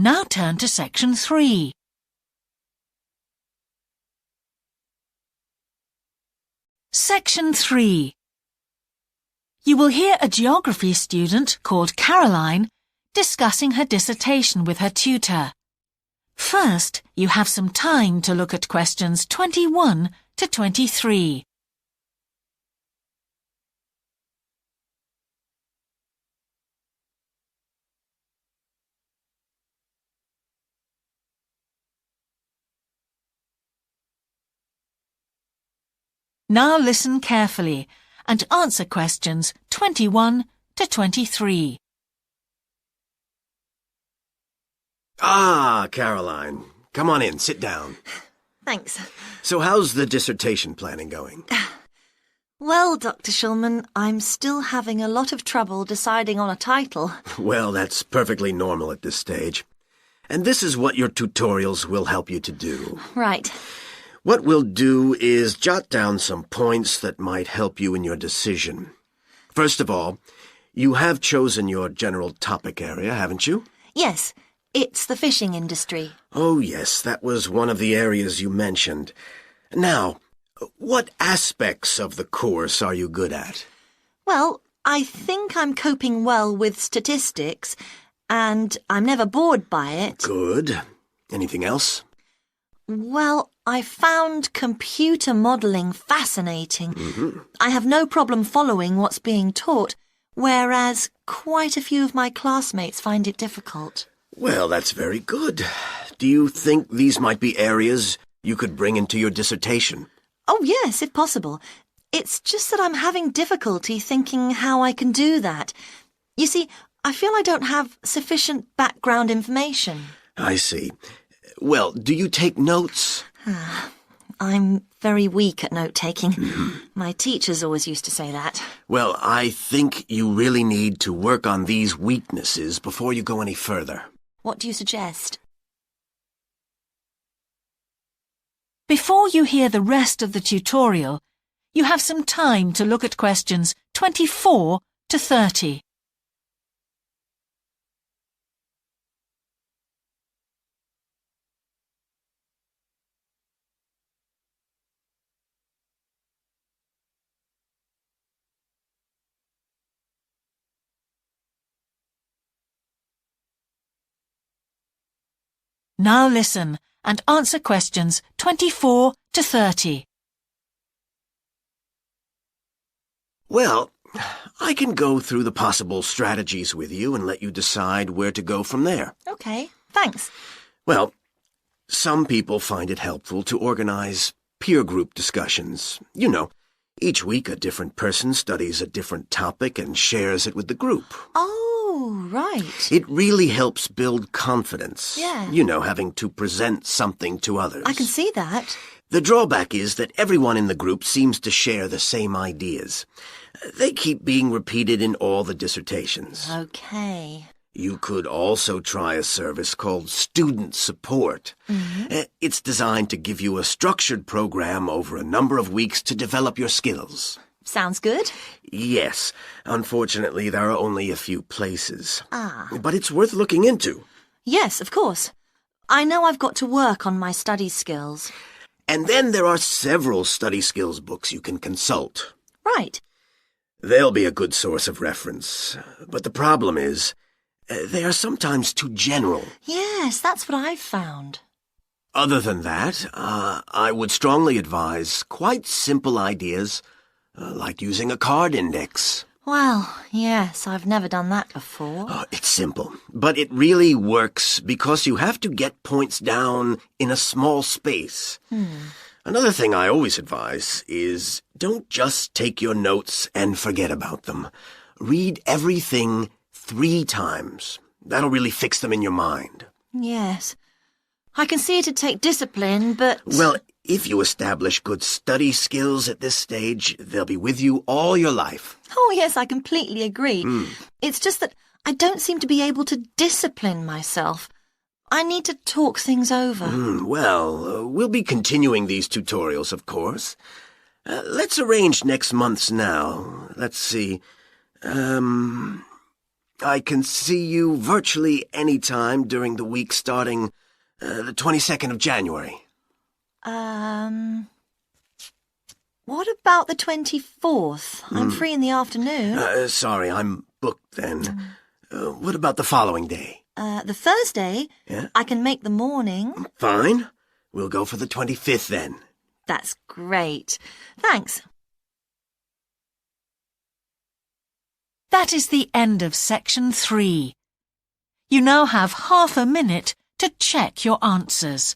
Now turn to section 3. Section 3. You will hear a geography student called Caroline discussing her dissertation with her tutor. First, you have some time to look at questions 21 to 23. Now listen carefully and answer questions 21 to 23. Ah, Caroline. Come on in, sit down. Thanks. So how's the dissertation planning going? Well, Dr. Shulman, I'm still having a lot of trouble deciding on a title. Well, that's perfectly normal at this stage. And this is what your tutorials will help you to do. Right. What we'll do is jot down some points that might help you in your decision. First of all, you have chosen your general topic area, haven't you? Yes, it's the fishing industry. Oh, yes, that was one of the areas you mentioned. Now, what aspects of the course are you good at? Well, I think I'm coping well with statistics, and I'm never bored by it. Good. Anything else? Well, I found computer modelling fascinating. I have no problem following what's being taught, whereas quite a few of my classmates find it difficult. Well, that's very good. Do you think these might be areas you could bring into your dissertation? Oh, yes, if possible. It's just that I'm having difficulty thinking how I can do that. You see, I feel I don't have sufficient background information. I see. Well, do you take notes? I'm very weak at note-taking. My teachers always used to say that. Well, I think you really need to work on these weaknesses before you go any further. What do you suggest? Before you hear the rest of the tutorial, you have some time to look at questions 24 to 30. Now listen and answer questions 24 to 30. Well, I can go through the possible strategies with you and let you decide where to go from there. Okay, thanks. Well, some people find it helpful to organize peer group discussions. You know, each week a different person studies a different topic and shares it with the group. Oh, right. It really helps build confidence. Yeah. You know, having to present something to others. I can see that. The drawback is that everyone in the group seems to share the same ideas. They keep being repeated in all the dissertations. Okay. You could also try a service called Student Support. It's designed to give you a structured program over a number of weeks to develop your skills. Sounds good. Yes. Unfortunately, there are only a few places. Ah. But it's worth looking into. Yes, of course. I know I've got to work on my study skills. And then there are several study skills books you can consult. Right. They'll be a good source of reference. But the problem is, they are sometimes too general. Yes, that's what I've found. Other than that, I would strongly advise quite simple ideas, like using a card index. Well, yes, I've never done that before. It's simple, but it really works because you have to get points down in a small space. Another thing I always advise is don't just take your notes and forget about them. Read everything 3 times. That'll really fix them in your mind. Yes. I can see it'd take discipline, but... Well, if you establish good study skills at this stage, they'll be with you all your life. Oh, yes, I completely agree. It's just that I don't seem to be able to discipline myself. I need to talk things over. Well, we'll be continuing these tutorials, of course. Let's arrange next month's now. Let's see. I can see you virtually any time during the week starting the 22nd of January. What about the 24th? I'm free in the afternoon. Sorry, I'm booked then. What about the following day? The Thursday? Yeah? I can make the morning. Fine. We'll go for the 25th then. That's great. Thanks. That is the end of section 3. You now have half a minute to check your answers.